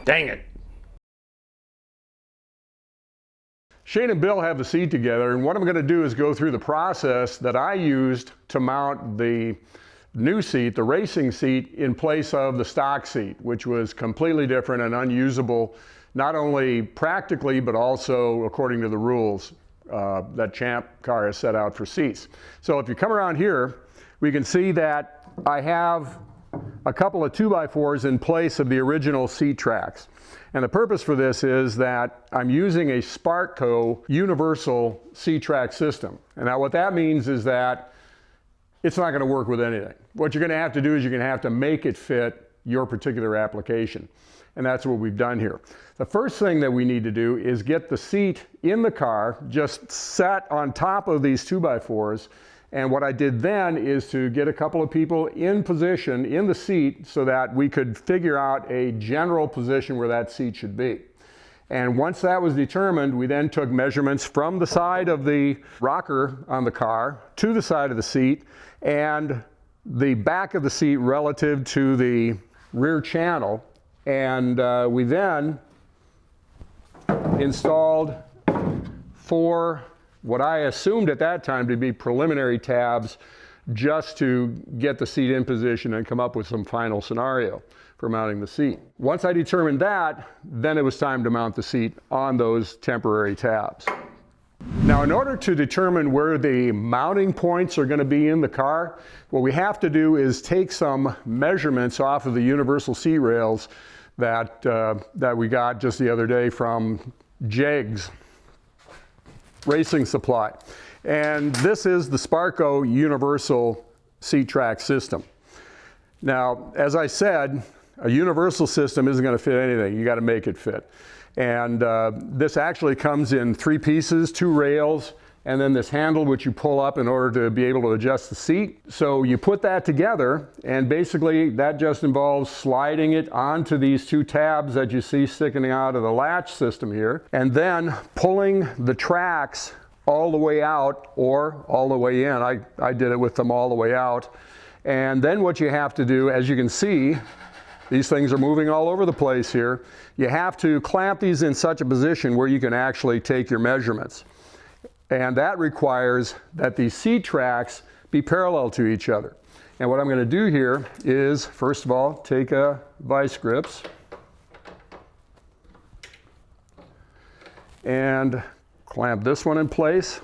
Dang it. Shane and Bill have the seat together, and what I'm going to do is go through the process that I used to mount the new seat, the racing seat, in place of the stock seat, which was completely different and unusable, not only practically, but also according to the rules that Champ Car has set out for seats. So if you come around here, we can see that I have a couple of 2x4s in place of the original seat tracks. And the purpose for this is that I'm using a Sparco universal seat track system. And now what that means is that it's not going to work with anything. What you're going to have to do is you're going to have to make it fit your particular application. And that's what we've done here. The first thing that we need to do is get the seat in the car just set on top of these 2x4s. And what I did then is to get a couple of people in position in the seat so that we could figure out a general position where that seat should be. And once that was determined, we then took measurements from the side of the rocker on the car to the side of the seat and the back of the seat relative to the rear channel. And we then installed 4 what I assumed at that time to be preliminary tabs just to get the seat in position and come up with some final scenario for mounting the seat. Once I determined that, then it was time to mount the seat on those temporary tabs. Now, in order to determine where the mounting points are going to be in the car, what we have to do is take some measurements off of the universal seat rails that we got just the other day from Jags Racing Supply. And this is the Sparco universal seat track system. Now, as I said, a universal system isn't going to fit anything. You got to make it fit. And this actually comes in 3 pieces, 2 rails, and then this handle which you pull up in order to be able to adjust the seat. So you put that together, and basically that just involves sliding it onto these 2 tabs that you see sticking out of the latch system here, and then pulling the tracks all the way out or all the way in. I did it with them all the way out. And then what you have to do, as you can see, these things are moving all over the place here. You have to clamp these in such a position where you can actually take your measurements. And that requires that these seat tracks be parallel to each other. And what I'm going to do here is, first of all, take a vice grips and clamp this one in place,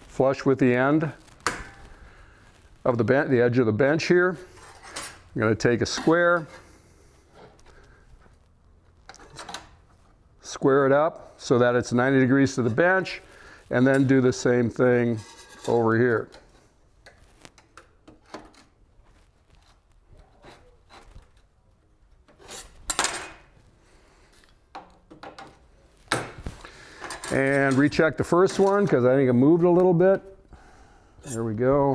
flush with the end of the edge of the bench here. I'm going to take a square, square it up so that it's 90 degrees to the bench, and then do the same thing over here. And recheck the first one because I think it moved a little bit. There we go.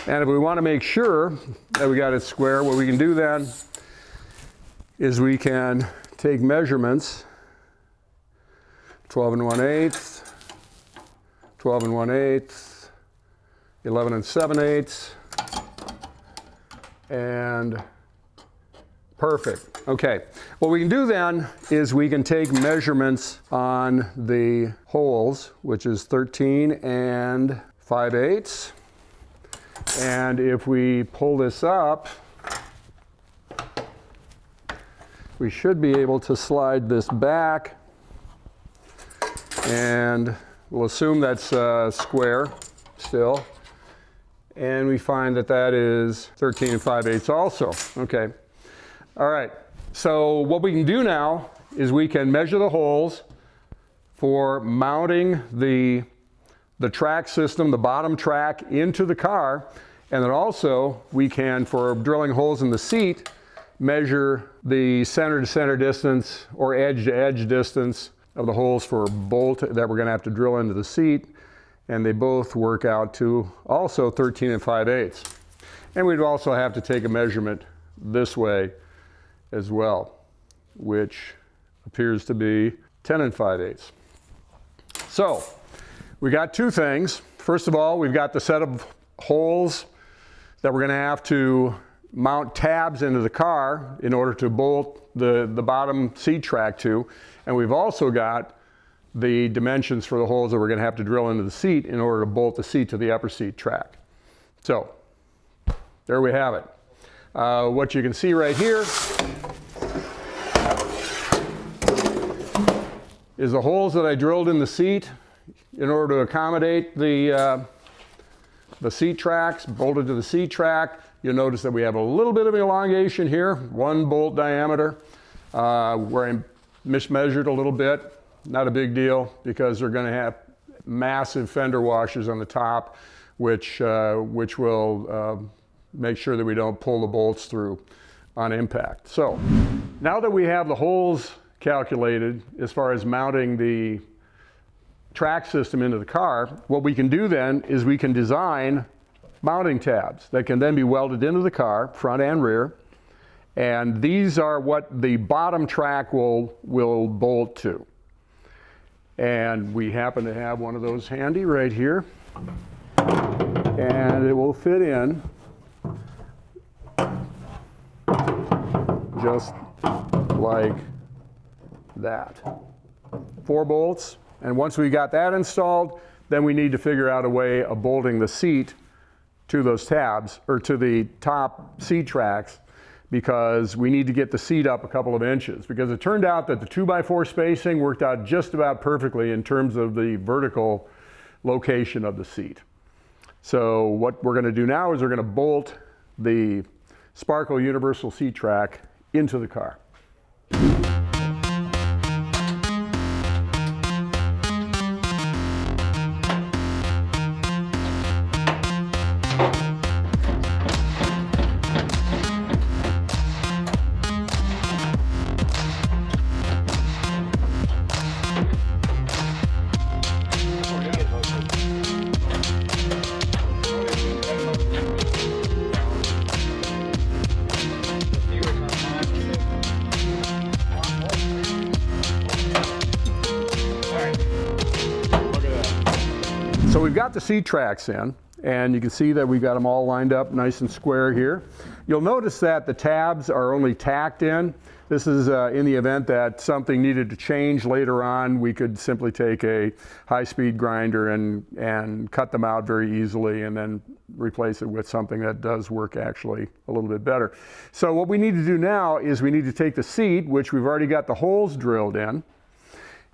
And if we want to make sure that we got it square, what we can do then is we can take measurements, 12 1/8, 12 1/8, 11 7/8, and perfect. Okay, what we can do then is we can take measurements on the holes, which is 13 5/8. And if we pull this up, we should be able to slide this back, and we'll assume that's square still. And we find that that is 13 5/8 also. Okay. All right. So what we can do now is we can measure the holes for mounting the track system, the bottom track, into the car. And then also we can, for drilling holes in the seat, measure the center to center distance or edge to edge distance of the holes for a bolt that we're going to have to drill into the seat. And they both work out to also 13 5/8. And we'd also have to take a measurement this way as well, which appears to be 10 5/8. So we got 2 things. First of all, we've got the set of holes that we're going to have to mount tabs into the car in order to bolt the bottom seat track to. And we've also got the dimensions for the holes that we're going to have to drill into the seat in order to bolt the seat to the upper seat track. So there we have it. What you can see right here is the holes that I drilled in the seat in order to accommodate the seat tracks, bolted to the seat track. You'll notice that we have a little bit of elongation here, 1 bolt diameter, where I mismeasured a little bit. Not a big deal because they're going to have massive fender washers on the top, which will make sure that we don't pull the bolts through on impact. So now that we have the holes calculated as far as mounting the track system into the car, what we can do then is we can design mounting tabs that can then be welded into the car, front and rear. And these are what the bottom track will bolt to. And we happen to have one of those handy right here. And it will fit in just like that. 4 bolts. And once we got that installed, then we need to figure out a way of bolting the seat to those tabs, or to the top seat tracks, because we need to get the seat up a couple of inches. Because it turned out that the 2x4 spacing worked out just about perfectly in terms of the vertical location of the seat. So what we're going to do now is we're going to bolt the Sparkle universal seat track into the car. So we've got the seat tracks in, and you can see that we've got them all lined up nice and square here. You'll notice that the tabs are only tacked in. This is in the event that something needed to change later on, we could simply take a high-speed grinder and cut them out very easily and then replace it with something that does work actually a little bit better. So what we need to do now is we need to take the seat, which we've already got the holes drilled in,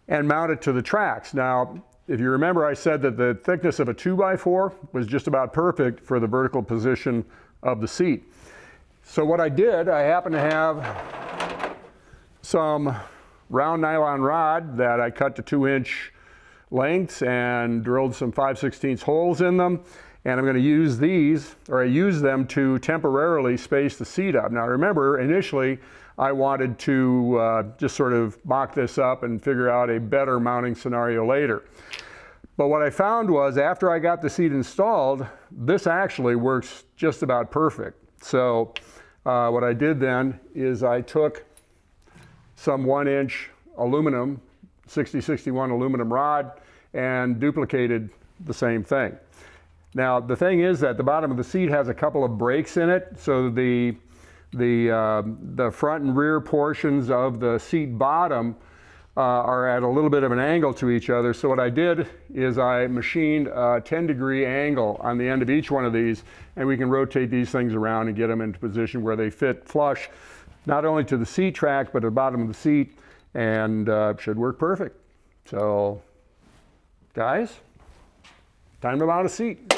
and mount it to the tracks. Now, if you remember, I said that the thickness of a 2x4 was just about perfect for the vertical position of the seat. So what I did, I happen to have some round nylon rod that I cut to 2-inch lengths and drilled some 5/16 holes in them. And I'm going to use these, or I use them to temporarily space the seat up. Now remember, initially I wanted to just sort of mock this up and figure out a better mounting scenario later. But what I found was after I got the seat installed, this actually works just about perfect. So what I did then is I took some 1-inch aluminum, 6061 aluminum rod, and duplicated the same thing. Now the thing is that the bottom of the seat has a couple of breaks in it, so the front and rear portions of the seat bottom are at a little bit of an angle to each other. So what I did is I machined a 10-degree angle on the end of each one of these, and we can rotate these things around and get them into position where they fit flush, not only to the seat track, but at the bottom of the seat, and should work perfect. So, guys, time to mount a seat.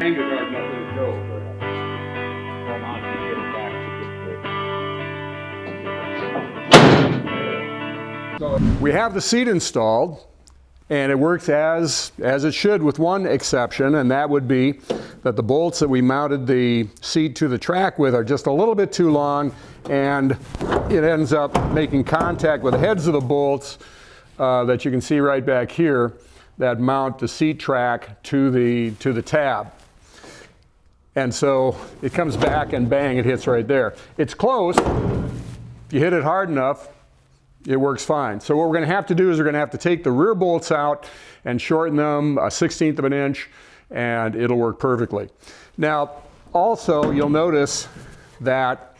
Hang it hard enough that it goes. Well, now I can get it back to get So we have the seat installed, and it works as it should, with one exception, and that would be that the bolts that we mounted the seat to the track with are just a little bit too long, and it ends up making contact with the heads of the bolts that you can see right back here that mount the seat track to the tab. And so it comes back and bang, it hits right there. It's close. If you hit it hard enough, it works fine. So what we're going to have to do is we're going to have to take the rear bolts out and shorten them 1/16 of an inch, and it'll work perfectly. Now, also, you'll notice that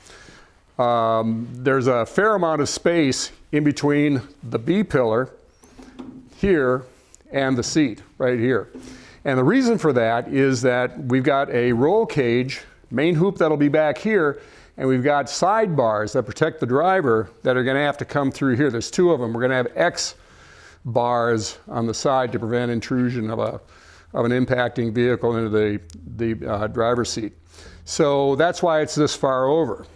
there's a fair amount of space in between the B-pillar here and the seat right here. And the reason for that is that we've got a roll cage, main hoop that'll be back here, and we've got side bars that protect the driver that are going to have to come through here. There's 2 of them. We're going to have X bars on the side to prevent intrusion of an impacting vehicle into the driver's seat. So that's why it's this far over.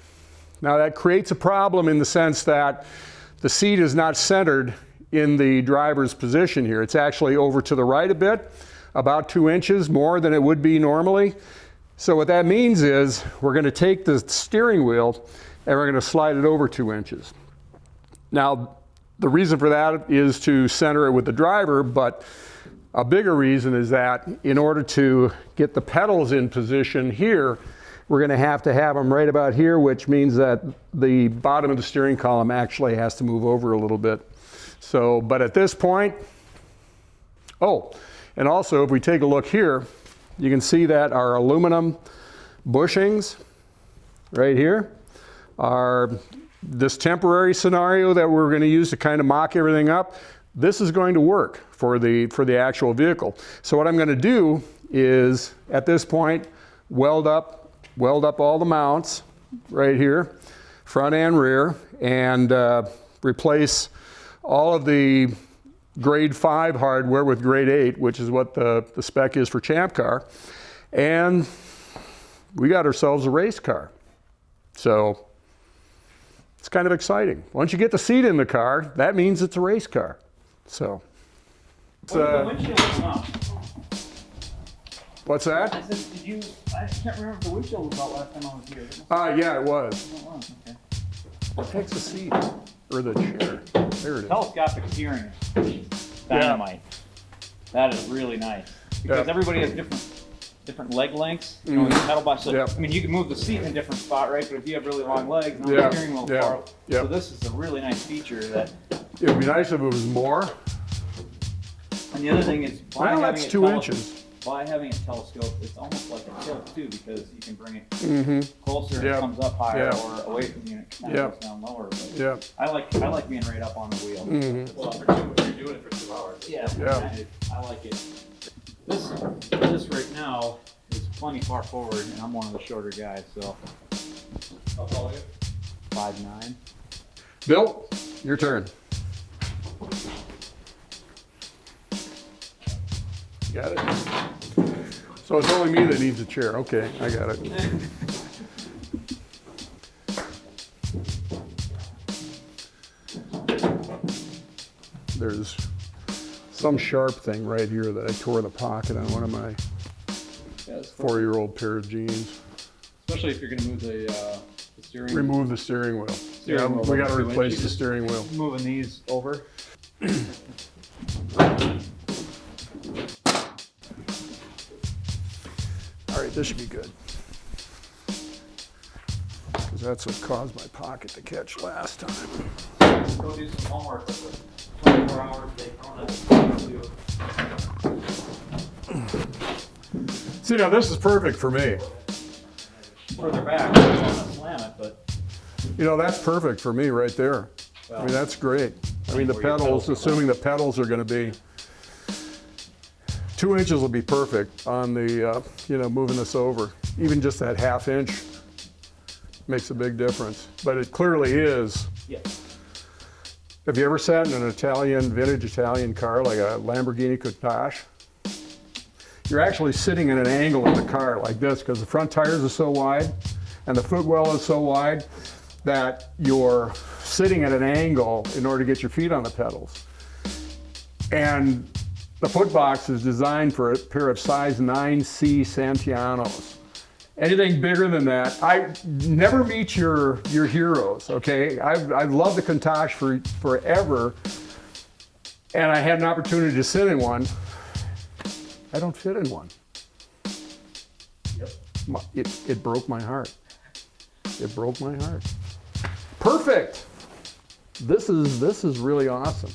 Now that creates a problem in the sense that the seat is not centered in the driver's position here. It's actually over to the right a bit, about 2 inches more than it would be normally. So what that means is we're going to take the steering wheel and we're going to slide it over 2 inches. Now, the reason for that is to center it with the driver, but a bigger reason is that in order to get the pedals in position here, we're going to have them right about here, which means that the bottom of the steering column actually has to move over a little bit. So, but at this point, oh, and also if we take a look here, you can see that our aluminum bushings right here are this temporary scenario that we're going to use to kind of mock everything up. This is going to work for the actual vehicle. So what I'm going to do is, at this point, weld up all the mounts right here, front and rear, and replace all of the grade 5 hardware with grade 8, which is what the spec is for Champ Car. And we got ourselves a race car. So it's kind of exciting. Once you get the seat in the car, that means it's a race car. So. What's that? I can't remember if the windshield was out last time I was here. Yeah, it was. Oh, wow, okay. What takes the seat? Or the chair? There it is. Telescopic steering is dynamite. That is really nice. Because everybody has different leg lengths. You know, the pedal box. So, I mean, you can move the seat in a different spot, right? But if you have really long legs, now the steering wheel far. So this is a really nice feature that. It would be nice if it was more. And the other thing is, that's 2 inches. By having it telescoped, it's almost like a tilt too, because you can bring it closer and it comes up higher, or away from you and it kind of goes down lower. But I like being right up on the wheel. Well, you're doing it for 2 hours. Yeah. I like it. This right now is plenty far forward, and I'm one of the shorter guys, so. How tall are you? 5'9". Bill, your turn. Got it. So it's only me that needs a chair. Okay, I got it. There's some sharp thing right here that I tore the pocket on one of my 4-year-old pair of jeans. Especially if you're going to move the steering wheel. Remove the steering wheel. We got to replace the steering wheel. Moving these over. All right, this should be good. Because that's what caused my pocket to catch last time. Go do some homework with the 24 hours Daytona. See, now this is perfect for me. Further back, I don't want to slam it, but. You know, that's perfect for me right there. Well, I mean, that's great. I mean, the pedals, assuming the pedals are going to be 2 inches will be perfect on the, you know, moving this over. Even just that ½ inch makes a big difference. But it clearly is. Yeah. Have you ever sat in an Italian, vintage Italian car like a Lamborghini Countach? you're actually sitting at an angle in the car like this because the front tires are so wide and the footwell is so wide that you're sitting at an angle in order to get your feet on the pedals. And the foot box is designed for a pair of size 9C Santianos. Anything bigger than that, I never meet your heroes, okay? I've loved the Countach forever, and I had an opportunity to sit in one. I don't fit in one. Yep. It broke my heart. It broke my heart. Perfect. This is really awesome.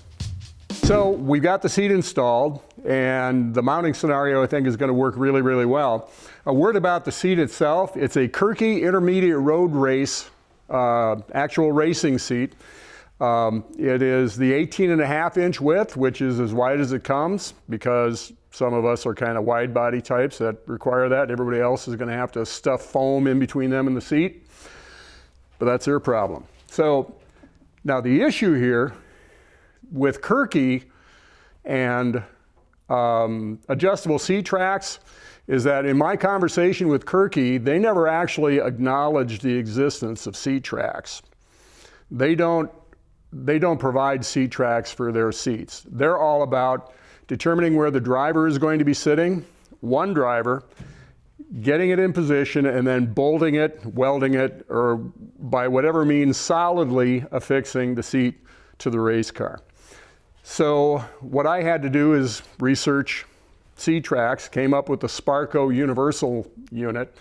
So we got the seat installed, and the mounting scenario I think is going to work really, really well. A word about the seat itself. It's a Kirky Intermediate Road Race actual racing seat. It is the 18.5-inch width, which is as wide as it comes, because some of us are kind of wide body types that require that. Everybody else is going to have to stuff foam in between them and the seat, but that's their problem. So now the issue here with Kirky and adjustable seat tracks is that in my conversation with Kirky, they never actually acknowledged the existence of seat tracks. They don't provide seat tracks for their seats. They're all about determining where the driver is going to be sitting, one driver, getting it in position, and then bolting it, welding it, or by whatever means solidly affixing the seat to the race car. So what I had to do is research seat tracks, came up with the Sparco Universal unit,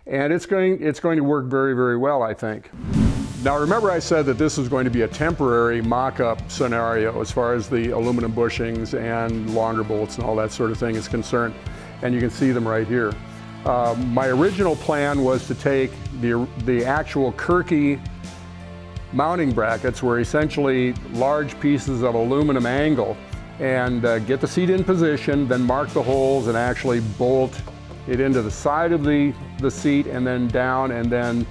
and it's going to work very, very well, I think. Now remember I said that this is going to be a temporary mock-up scenario as far as the aluminum bushings and longer bolts and all that sort of thing is concerned, and you can see them right here. My original plan was to take the actual Kirky mounting brackets, were essentially large pieces of aluminum angle, and get the seat in position, then mark the holes and actually bolt it into the side of the seat and then down, and then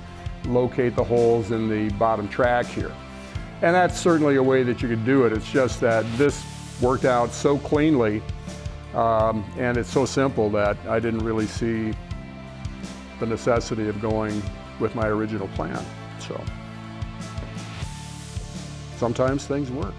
locate the holes in the bottom track here. And that's certainly a way that you could do it. It's just that this worked out so cleanly and it's so simple that I didn't really see the necessity of going with my original plan. So sometimes things work.